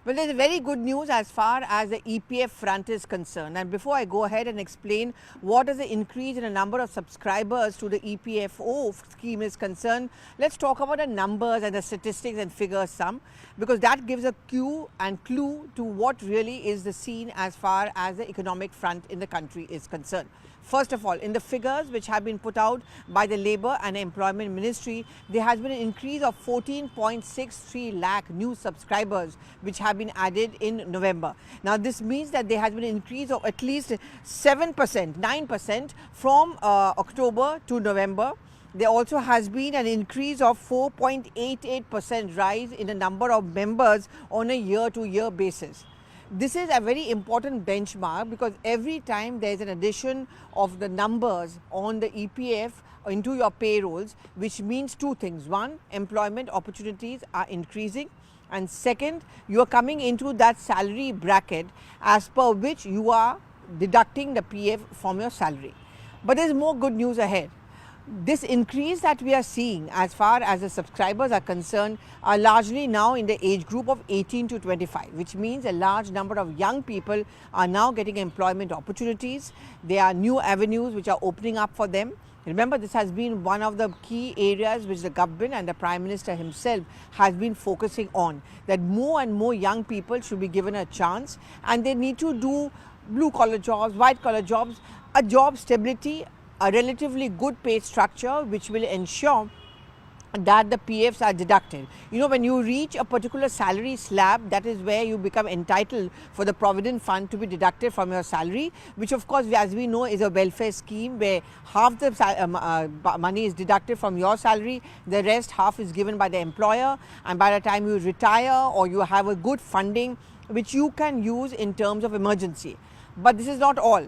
Well, there's very good news as far as the EPF front is concerned. And before I go ahead and explain what is the increase in the number of subscribers to the EPFO scheme is concerned, let's talk about the numbers and the statistics and figures some, because that gives a cue and clue to what really is the scene as far as the economic front in the country is concerned. First of all, in the figures which have been put out by the Labour and Employment Ministry, there has been an increase of 14.63 lakh new subscribers which have been added in November. Now, this means that there has been an increase of at least 7%, 9% from October to November. There also has been an increase of 4.88% rise in the number of members on a year-to-year basis. This is a very important benchmark because every time there is an addition of the numbers on the EPF into your payrolls, which means two things. One, employment opportunities are increasing, and second, you are coming into that salary bracket as per which you are deducting the PF from your salary. But there is more good news ahead. This increase that we are seeing as far as the subscribers are concerned are largely now in the age group of 18 to 25, which means a large number of young people are now getting employment opportunities. There are new avenues which are opening up for them. Remember, this has been one of the key areas which the government and the Prime Minister himself has been focusing on, that more and more young people should be given a chance and they need to do blue collar jobs, white collar jobs, a job stability, a relatively good pay structure which will ensure that the PFs are deducted. You know, when you reach a particular salary slab, that is where you become entitled for the Provident Fund to be deducted from your salary, which of course, as we know, is a welfare scheme where half the money is deducted from your salary, the rest half is given by the employer, and by the time you retire or you have a good funding which you can use in terms of emergency. But this is not all.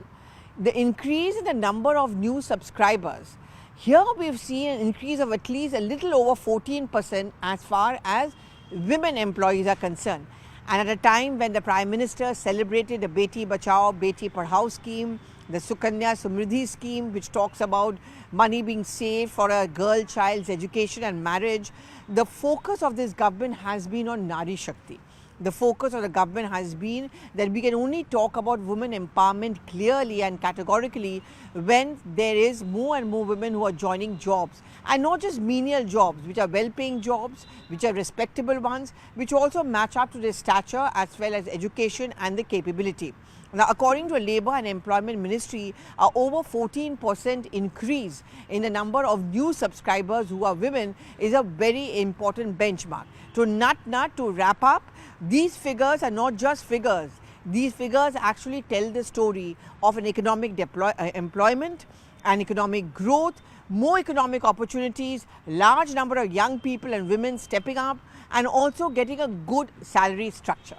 The increase in the number of new subscribers, here we have seen an increase of at least a little over 14% as far as women employees are concerned. And at a time when the Prime Minister celebrated the Beti Bachao, Beti Padhao scheme, the Sukanya Samriddhi scheme, which talks about money being saved for a girl child's education and marriage, the focus of this government has been on Nari Shakti. The focus of the government has been that we can only talk about women empowerment clearly and categorically when there is more and more women who are joining jobs, and not just menial jobs, which are well-paying jobs, which are respectable ones, which also match up to their stature as well as education and the capability. Now, according to a Labour and Employment Ministry, over 14% increase in the number of new subscribers who are women is a very important benchmark. To wrap up, these figures are not just figures. These figures actually tell the story of an economic employment and economic growth, more economic opportunities, large number of young people and women stepping up, and also getting a good salary structure.